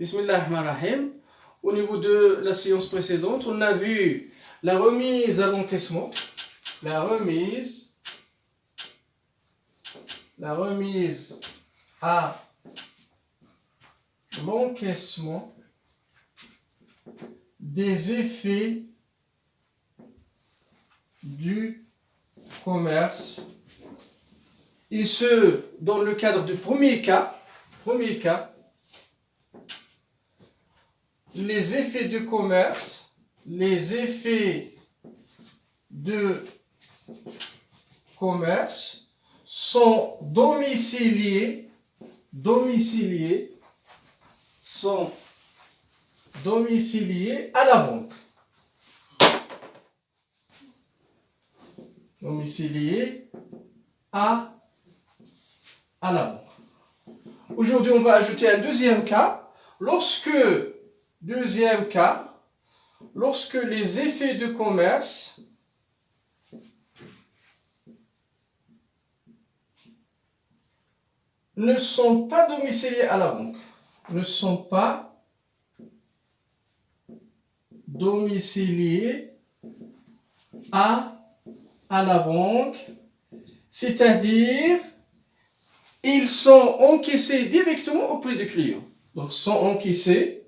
Bismillahirrahmanirrahim. Au niveau de la séance précédente, on a vu la remise à l'encaissement, la remise à l'encaissement des effets du commerce. Et ce, dans le cadre du premier cas, les effets de commerce, sont domiciliés à la banque. Domiciliés à la banque. Aujourd'hui, on va ajouter un deuxième cas. Lorsque les effets de commerce ne sont pas domiciliés à la banque. Ne sont pas domiciliés à la banque, c'est-à-dire ils sont encaissés directement auprès du client. Donc, ils sont encaissés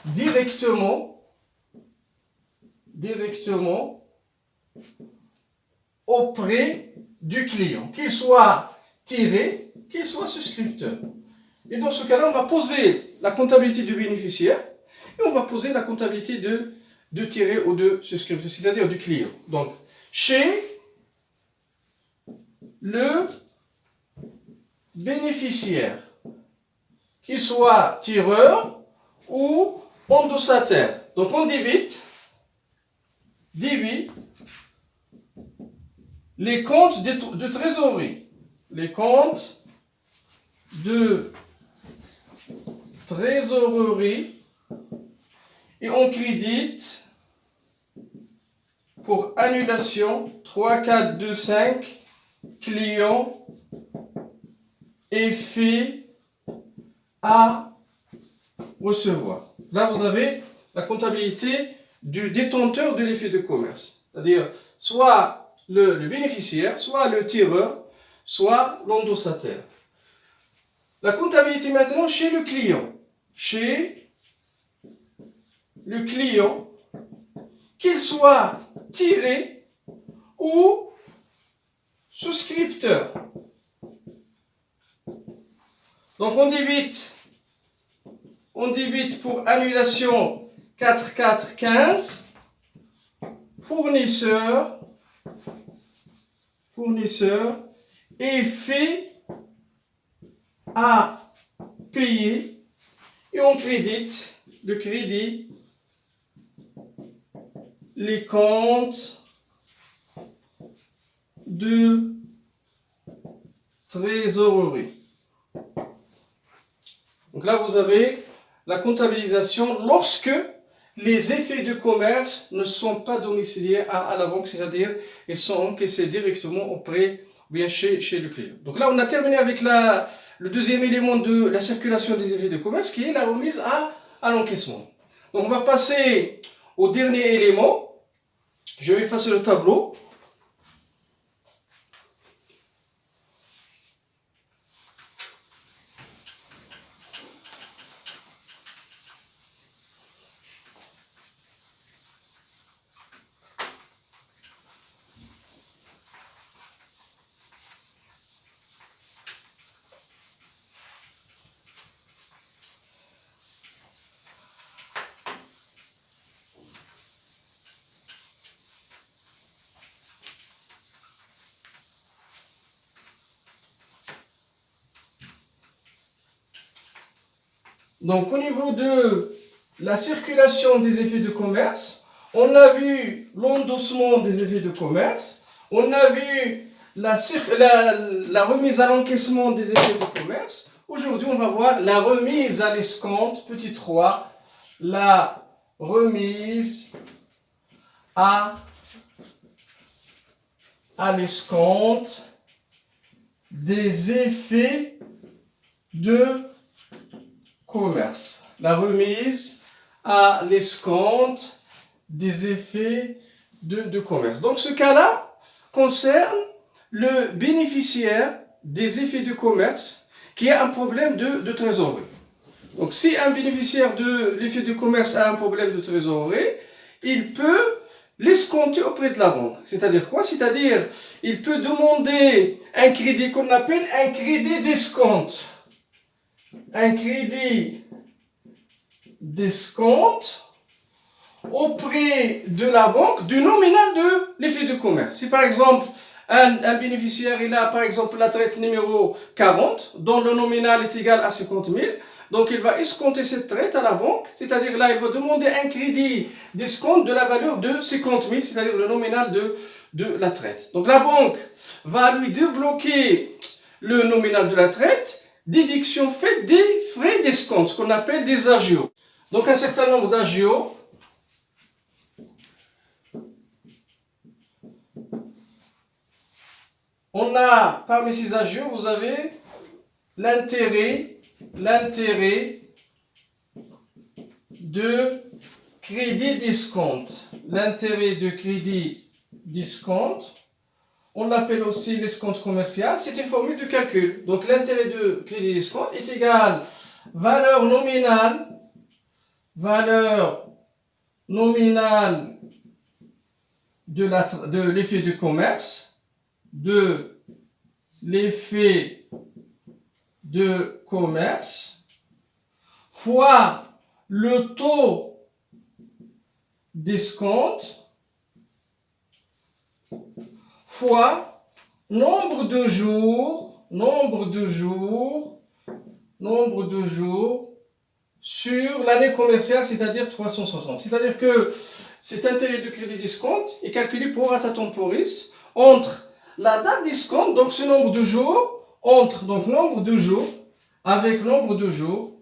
directement auprès du client, qu'il soit tiré, qu'il soit souscripteur. Et dans ce cas-là, on va poser la comptabilité du bénéficiaire et on va poser la comptabilité de tiré ou de souscripteur, c'est-à-dire du client. Donc, chez le bénéficiaire, qu'il soit tireur ou endossataire. Donc, on débite les comptes de trésorerie. Les comptes de trésorerie et on crédite pour annulation 3, 4, 2, 5 clients effet à recevoir. Là, vous avez la comptabilité du détenteur de l'effet de commerce. C'est-à-dire soit le bénéficiaire, soit le tireur, soit l'endossataire. La comptabilité maintenant chez le client. Chez le client, qu'il soit tiré ou souscripteur. Donc on débite pour annulation 4, 4, 15, fournisseur, effet à payer, et on crédite les comptes de trésorerie. Donc là, vous avez la comptabilisation lorsque les effets de commerce ne sont pas domiciliés à la banque, c'est-à-dire ils sont encaissés directement auprès, bien chez le client. Donc là, on a terminé avec le deuxième élément de la circulation des effets de commerce, qui est la remise à l'encaissement. Donc on va passer au dernier élément. Je vais effacer le tableau. Donc, au niveau de la circulation des effets de commerce, on a vu l'endossement des effets de commerce, on a vu la remise à l'encaissement des effets de commerce. Aujourd'hui, on va voir la remise à l'escompte, petit 3, la remise à à l'escompte des effets de commerce. La remise à l'escompte des effets de commerce. Donc ce cas-là concerne le bénéficiaire des effets de commerce qui a un problème de trésorerie. Donc si un bénéficiaire de l'effet de commerce a un problème de trésorerie, il peut l'escompter auprès de la banque. C'est-à-dire quoi? C'est-à-dire il peut demander un crédit qu'on appelle un crédit d'escompte. Un crédit d'escompte auprès de la banque du nominal de l'effet de commerce. Si par exemple un bénéficiaire il a par exemple la traite numéro 40 dont le nominal est égal à 50 000, donc il va escompter cette traite à la banque, c'est-à-dire là il va demander un crédit d'escompte de la valeur de 50 000, c'est-à-dire le nominal de la traite. Donc la banque va lui débloquer le nominal de la traite, déduction faite des frais d'escompte, ce qu'on appelle des agios. Donc un certain nombre d'agios. On a, parmi ces agios, vous avez l'intérêt de crédit d'escompte. L'intérêt de crédit d'escompte, on l'appelle aussi l'escompte commercial, c'est une formule de calcul. Donc l'intérêt de crédit d'escompte est égal valeur nominale de l'effet de commerce, fois le taux d'escompte fois nombre de jours sur l'année commerciale, c'est-à-dire 360. C'est-à-dire que cet intérêt de crédit d'escompte est calculé pro rata temporis entre la date d'escompte, donc ce nombre de jours, entre donc nombre de jours avec nombre de jours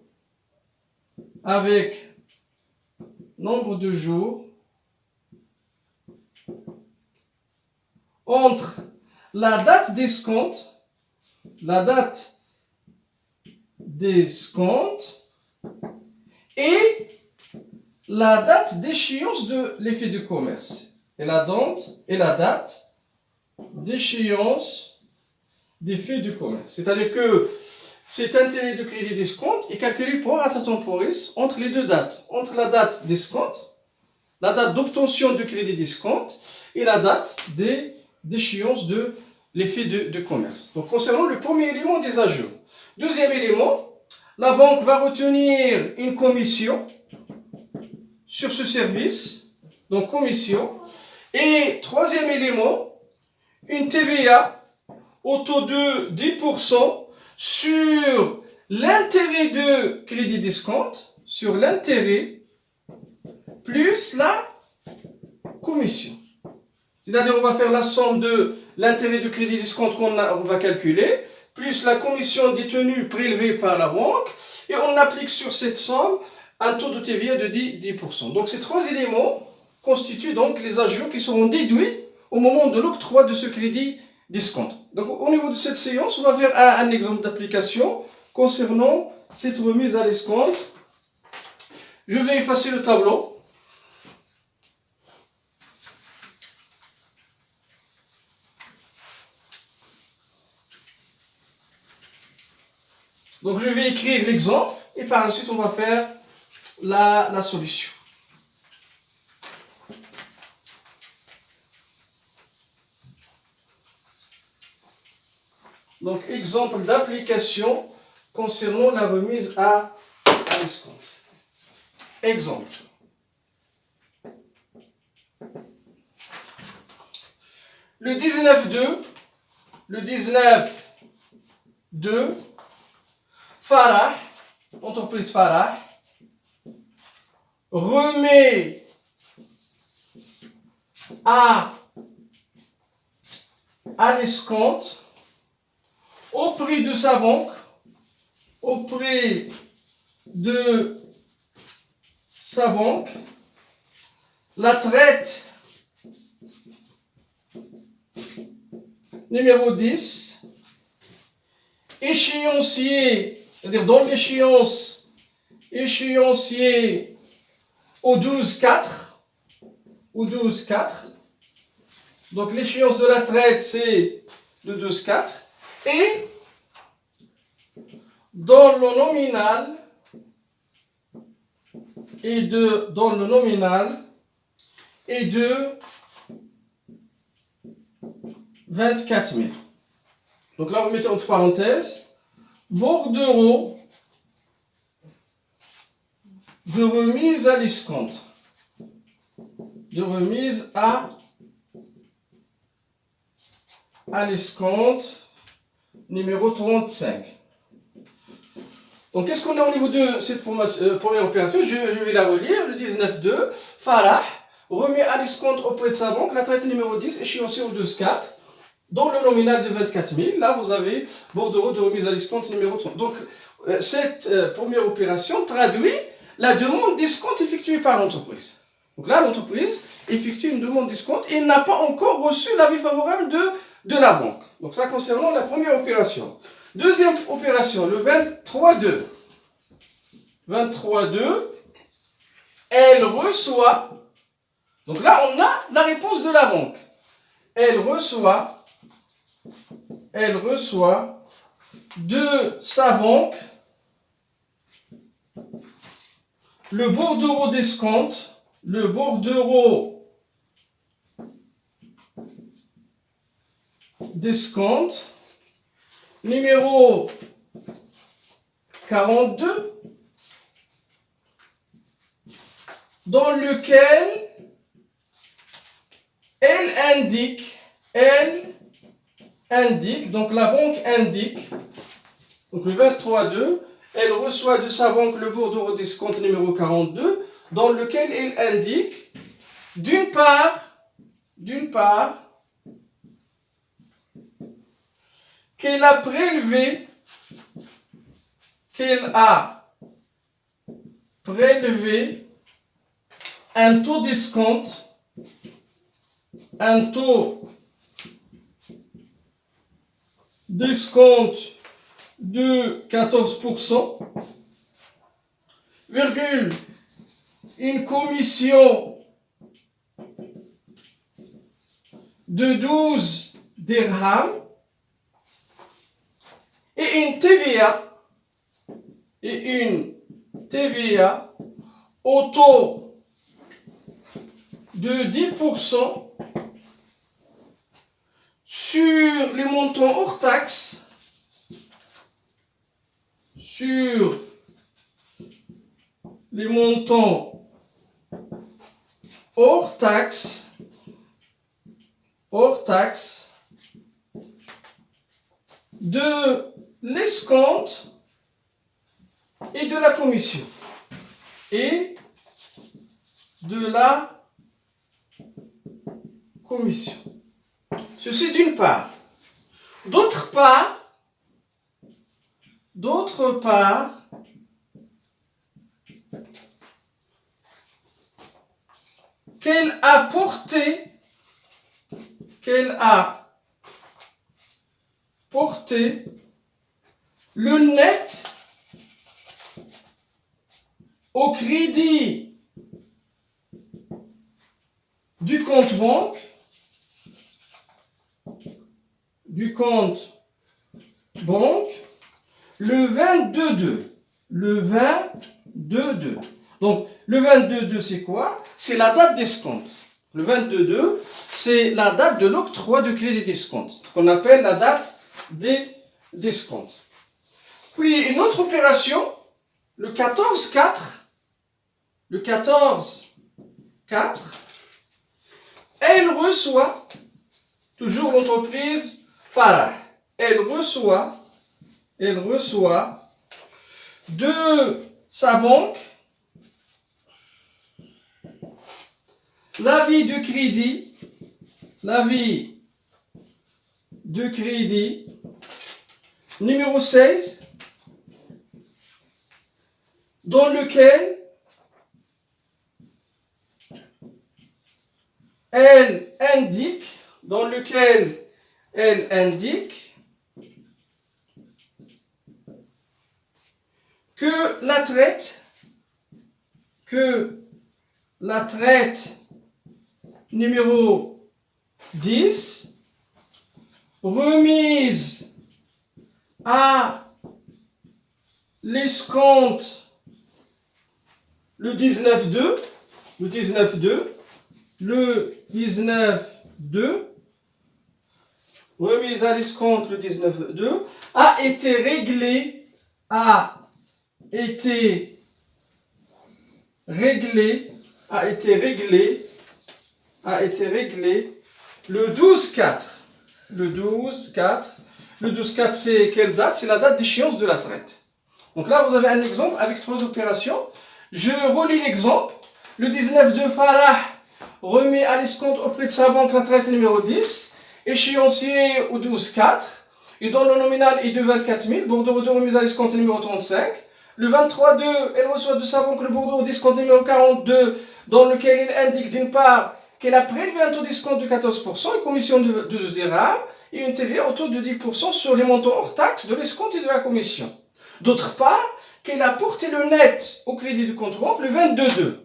entre la date d'escompte et la date d'échéance de l'effet de commerce. Et la date d'échéance d'effet de commerce. C'est-à-dire que cet intérêt de crédit d'escompte est calculé pro rata temporis entre les deux dates. Entre la date d'escompte, la date d'obtention de crédit d'escompte et la date d'échéance de l'effet de commerce. Donc concernant le premier élément des agios. Deuxième élément, la banque va retenir une commission sur ce service, donc commission. Et troisième élément, une TVA au taux de 10% sur l'intérêt de crédit d'escompte, sur l'intérêt plus la commission. C'est-à-dire on va faire la somme de l'intérêt de crédit d'escompte qu'on va calculer, plus la commission détenue prélevée par la banque, et on applique sur cette somme un taux de TVA de 10%. Donc ces trois éléments constituent donc les agios qui seront déduits au moment de l'octroi de ce crédit d'escompte. Donc au niveau de cette séance, on va faire un exemple d'application concernant cette remise à l'escompte. Je vais effacer le tableau. Donc je vais écrire l'exemple et par la suite on va faire la solution. Donc exemple d'application concernant la remise à l'escompte. Exemple. Le 19/2, Farah, entreprise Farah, remet à l'escompte auprès de sa banque, la traite numéro 10, échéancier, c'est-à-dire dans l'échéance, échéancier au 12-4, au 12-4. Donc l'échéance de la traite, c'est le 12-4. Et dans le nominal, dans le nominal, est de 24 000. Donc là, vous mettez entre parenthèses, bordereau de remise à l'escompte. De remise à l'escompte numéro 35. Donc, qu'est-ce qu'on a au niveau de cette première opération? Je vais la relire. Le 19.2, Farah remet à l'escompte auprès de sa banque la traite numéro 10, échéancier au 12-4, dans le nominal de 24 000. Là, vous avez bordereau de remise à l'escompte numéro 30. Donc, cette première opération traduit la demande d'escompte effectuée par l'entreprise. Donc là, l'entreprise effectue une demande d'escompte et n'a pas encore reçu l'avis favorable de la banque. Donc ça concernant la première opération. Deuxième opération, le 23.2. 23.2, elle reçoit, donc là on a la réponse de la banque. Elle reçoit de sa banque le bordereau d'escompte, le bordereau d'escompte numéro 42, dans lequel elle indique, donc la banque indique, donc le 23.2, elle reçoit de sa banque le bordereau d'escompte numéro 42, dans lequel elle indique, d'une part, qu'elle a prélevé un taux d'escompte, de 14%, virgule, une commission de 12 dirhams et une TVA au taux de 10% sur les montants hors taxes, hors taxes de l'escompte et de la commission. Ceci d'une part. D'autre part, qu'elle a porté le net au crédit du compte banque, le 22.2. Donc, le 22.2, c'est quoi? C'est la date d'escompte. Le 22.2, c'est la date de l'octroi de crédit d'escompte, ce qu'on appelle la date d'escompte. Puis, une autre opération, le 14.4, elle reçoit, toujours l'entreprise Farah, elle reçoit de sa banque l'avis de crédit numéro 16, dans lequel elle indique elle indique que la traite numéro 10 remise à l'escompte le 19-2, remise à l'escompte le 19-2, a été réglée le 12-4. Le 12-4, c'est quelle date? C'est la date d'échéance de la traite. Donc là, vous avez un exemple avec 3 opérations. Je relis l'exemple. Le 19-2, Farah remet à l'escompte auprès de sa banque la traite numéro 10, échéancier au 12-4, et dans le nominal est de 24 000, bordereau de remise à l'escompte numéro 35. Le 23-2, elle reçoit de sa banque le bordereau d'escompte numéro 42, dans lequel il indique d'une part qu'elle a prélevé un taux d'escompte de 14%, une commission de 2 dirhams, et une TVA au taux de 10% sur les montants hors taxes de l'escompte et de la commission. D'autre part, qu'elle a porté le net au crédit du compte banque le 22-2.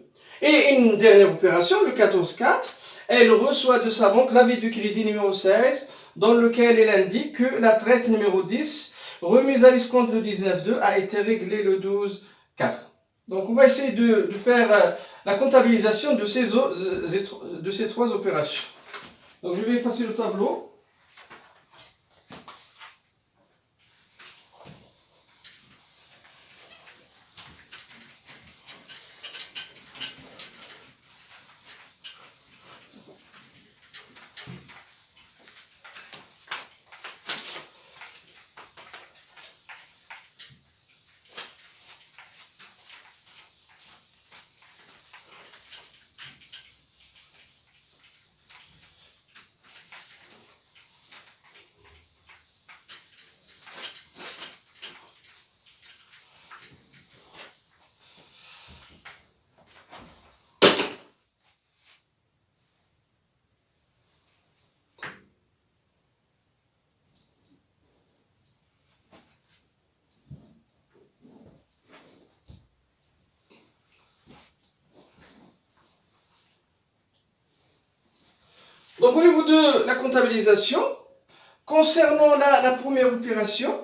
Et une dernière opération, le 14-4, elle reçoit de sa banque l'avis du crédit numéro 16, dans lequel elle indique que la traite numéro 10, remise à l'escompte le 19-2, a été réglée le 12-4. Donc on va essayer de faire la comptabilisation de ces 3 opérations. Donc je vais effacer le tableau. Donc au niveau de la comptabilisation, concernant la première opération,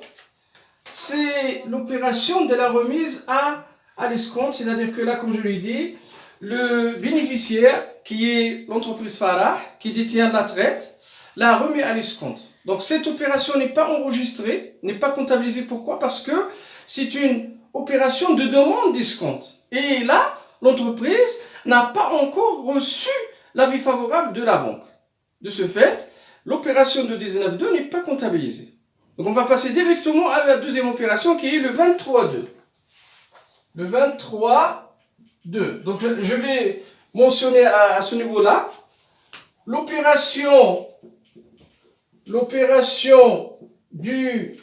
c'est l'opération de la remise à l'escompte, c'est-à-dire que là, comme je l'ai dit, le bénéficiaire, qui est l'entreprise Farah, qui détient la traite, l'a remis à l'escompte. Donc cette opération n'est pas enregistrée, n'est pas comptabilisée. Pourquoi? Parce que c'est une opération de demande d'escompte. Et là, l'entreprise n'a pas encore reçu l'avis favorable de la banque. De ce fait, l'opération de 19-2 n'est pas comptabilisée. Donc on va passer directement à la deuxième opération qui est le 23-2. Le 23-2. Donc je vais mentionner à ce niveau-là l'opération du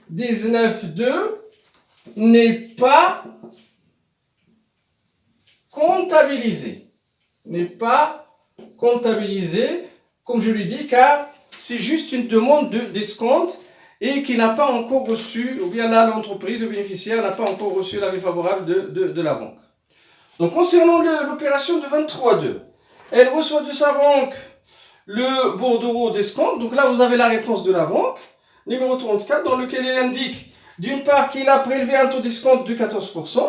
19-2 n'est pas comptabilisée. Comme je l'ai dit, car c'est juste une demande d'escompte et qui n'a pas encore reçu, ou bien là l'entreprise, le bénéficiaire n'a pas encore reçu l'avis favorable de la banque. Donc concernant l'opération de 23-2, elle reçoit de sa banque le bordereau d'escompte. Donc là vous avez la réponse de la banque, numéro 34, dans lequel elle indique d'une part qu'il a prélevé un taux d'escompte de 14%,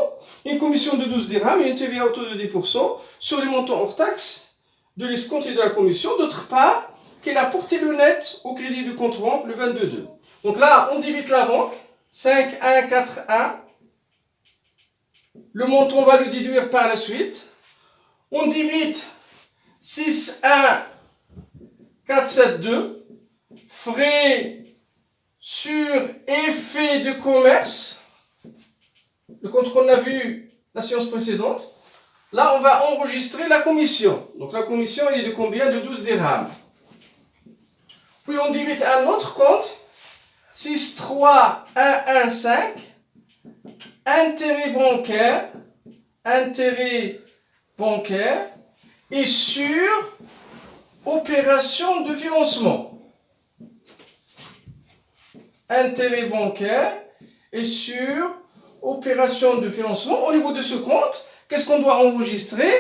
une commission de 12 dirhams et une TVA au taux de 10% sur les montants hors taxes de l'escompte et de la commission. D'autre part, qu'elle a porté le net au crédit du compte banque le 22-2. Donc là, on débite la banque, 5-1-4-1. Le montant, on va le déduire par la suite. On débite 6-1-4-7-2. Frais sur effet de commerce. Le compte qu'on a vu la séance précédente. Là, on va enregistrer la commission. Donc la commission, elle est de combien? De 12 dirhams. Puis on débite un autre compte. 6-3-1-1-5. Intérêt bancaire. Et sur opération de financement. intérêt bancaire et sur opération de financement. Au niveau de ce compte, qu'est-ce qu'on doit enregistrer?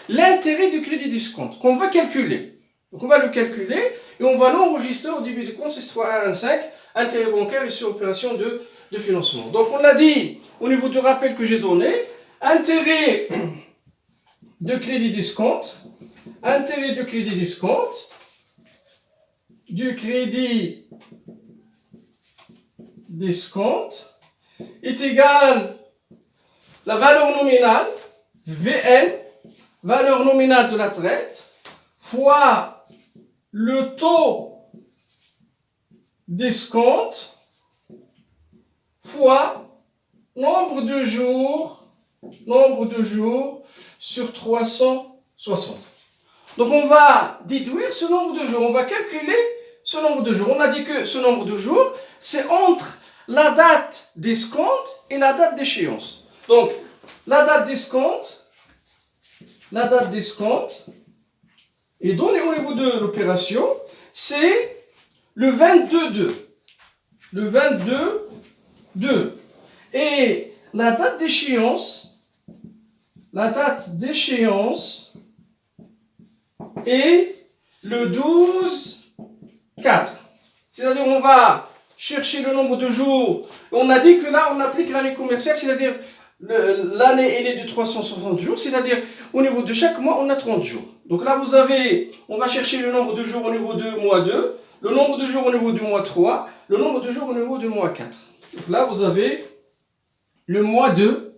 L'intérêt du crédit discount qu'on va calculer. Donc on va le calculer et on va l'enregistrer au début du compte 63115, intérêt bancaire et sur opération de financement. Donc on l'a dit au niveau du rappel que j'ai donné, intérêt de crédit discount, intérêt de crédit discount, du crédit discount est égal la valeur nominale, VN, valeur nominale de la traite, fois le taux discount, fois nombre de jours sur 360. Donc on va déduire ce nombre de jours, on va calculer ce nombre de jours. On a dit que ce nombre de jours, c'est entre la date d'escompte et la date d'échéance. Donc la date d'escompte est donnée au niveau de l'opération, c'est le 22-2. Le 22-2. Et la date d'échéance est le 12-4. C'est-à-dire on va chercher le nombre de jours. On a dit que là on applique l'année commerciale, c'est-à-dire l'année elle est de 360 jours, c'est-à-dire au niveau de chaque mois on a 30 jours. Donc là vous avez, on va chercher le nombre de jours au niveau du mois 2, le nombre de jours au niveau du mois 3, le nombre de jours au niveau du mois 4. Donc là vous avez le mois 2.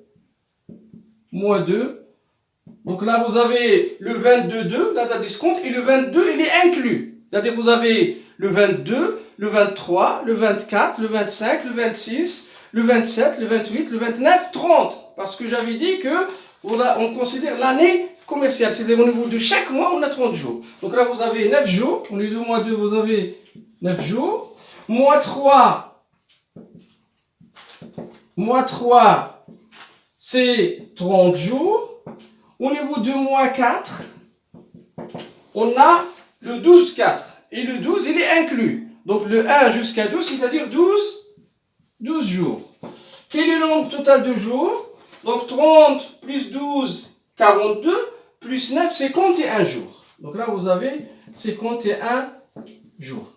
Donc là, vous avez le 22-2, la date d'escompte, et le 22, il est inclus. C'est-à-dire que vous avez le 22, le 23, le 24, le 25, le 26, le 27, le 28, le 29, 30. Parce que j'avais dit que on considère l'année commerciale. C'est-à-dire au niveau de chaque mois, on a 30 jours. Donc là, vous avez 9 jours. Au niveau du mois 2, vous avez 9 jours. Mois 3, c'est 30 jours. Au niveau du mois 4, on a le 12-4. Et le 12, il est inclus. Donc le 1 jusqu'à 12, c'est-à-dire 12 jours. Quel est le nombre total de jours? Donc 30 plus 12, 42, plus 9, 51 jours. Donc là, vous avez 51 jours.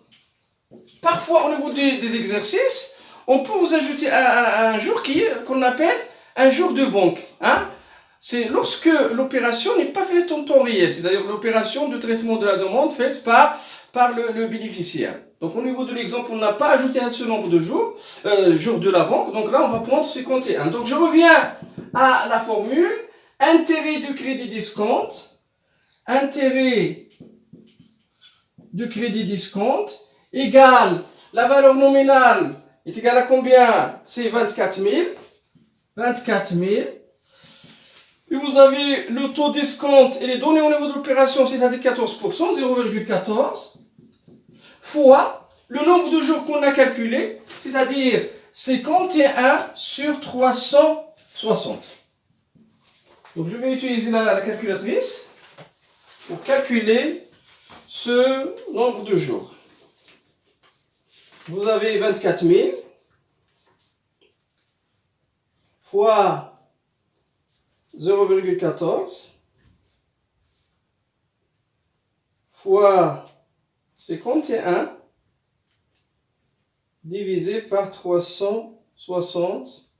Parfois, au niveau des exercices, on peut vous ajouter un jour qu'on appelle un jour de banque. C'est lorsque l'opération n'est pas faite en temps réel, c'est-à-dire l'opération de traitement de la demande faite par le bénéficiaire. Donc au niveau de l'exemple, on n'a pas ajouté ce nombre de jours, jours de la banque, donc là on va prendre 51. Donc je reviens à la formule, intérêt de crédit discount, égale la valeur nominale est égale à combien? C'est 24 000. Et vous avez le taux d'escompte, il est donné au niveau de l'opération, c'est-à-dire 14%, 0,14, fois le nombre de jours qu'on a calculé, c'est-à-dire 51 sur 360. Donc je vais utiliser la calculatrice pour calculer ce nombre de jours. Vous avez 24 000 fois 0,14 fois 51 divisé par 360,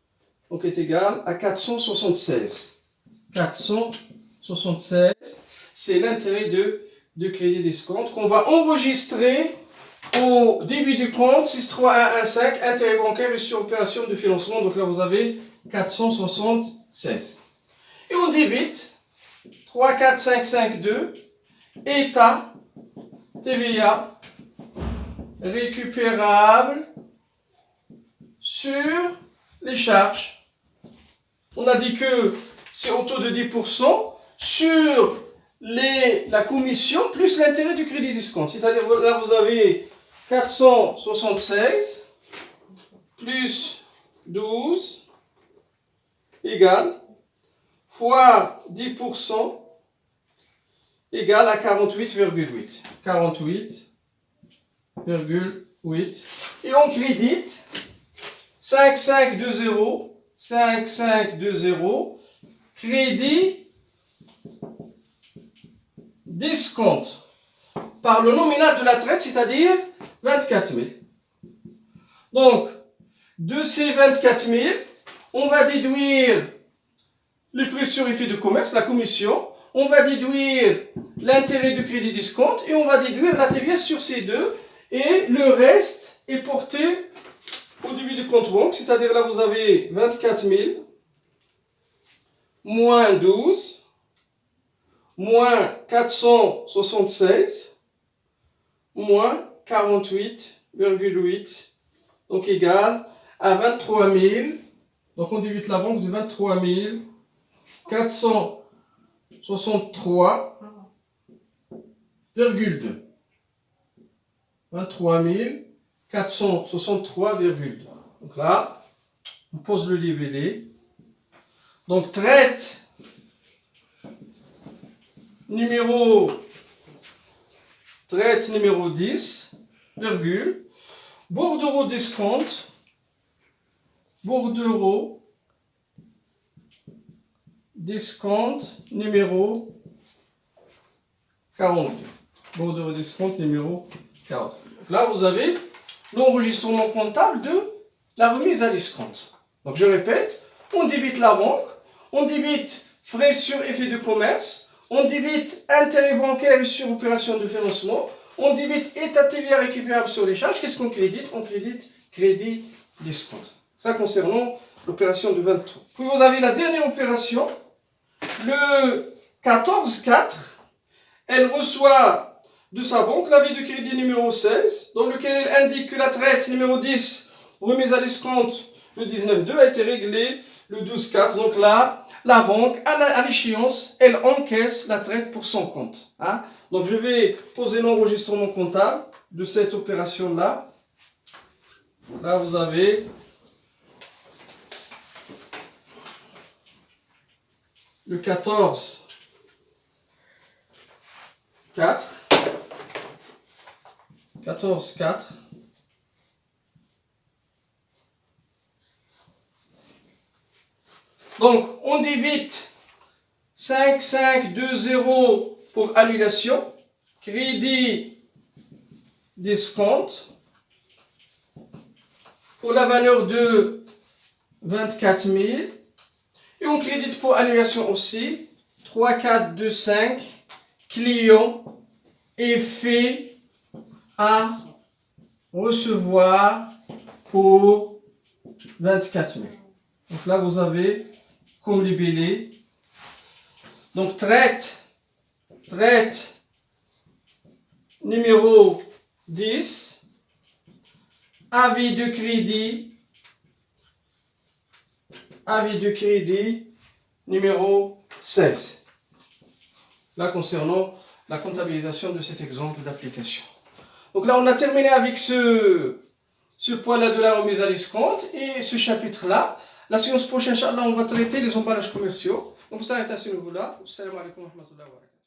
donc est égal à 476. 476, c'est l'intérêt de crédit d'escompte qu'on va enregistrer au début du compte 63115, intérêt bancaire et sur opération de financement. Donc là, vous avez 476. Et on débite 34552, état TVA récupérable sur les charges. On a dit que c'est au taux de 10% sur la commission plus l'intérêt du crédit discount. C'est-à-dire là vous avez 476 plus 12 égale fois 10% égale à 48,8. 48,8. 8. Et on crédite 5520, 5520, crédit discompte par le nominal de la traite, c'est-à-dire 24 000. Donc, de ces 24 000, on va déduire les frais sur effet de commerce, la commission, on va déduire l'intérêt du crédit discompte et on va déduire la TVA sur ces deux et le reste est porté au début du compte banque, c'est-à-dire là vous avez 24 000 moins 12 moins 476 moins 48,8 donc égal à 23 000. Donc on débite la banque de 23 463,2. 23 463,2. Donc là, on pose le libellé. Donc traite numéro 10, virgule, bordereau discompte, bordereau discompte numéro 42. Bordereau discompte numéro 42. Donc là, vous avez l'enregistrement comptable de la remise à discompte. Donc je répète, on débite la banque, on débite frais sur effet de commerce, on débite intérêt bancaire sur opération de financement, on débite état TVA récupérable sur les charges. Qu'est-ce qu'on crédite? On crédite crédit discompte. Ça concernant l'opération de 23. Puis vous avez la dernière opération, le 14-4, elle reçoit de sa banque l'avis de crédit numéro 16, dans lequel elle indique que la traite numéro 10, remise à discompte le 19-2, a été réglée le 12-4. Donc là, la banque, à l'échéance, elle encaisse la traite pour son compte. Hein? Donc je vais poser l'enregistrement comptable de cette opération-là. Là, vous avez le 14-4. Donc, on débite 5520 pour annulation, crédit discompte, pour la valeur de 24 000. Et on crédite pour annulation aussi 3425 client effet à recevoir pour 24 000. Donc là, vous avez comme libellé. Donc traite numéro 10, avis de crédit numéro 16. Là, concernant la comptabilisation de cet exemple d'application. Donc là, on a terminé avec ce point-là de la remise à discompte et ce chapitre-là. La séance prochaine, Inch'Allah, on va traiter les emballages commerciaux. Donc, ça s'arrête à ce niveau-là. Assalamu alaikum wa rahmatullahi wa barakatuh.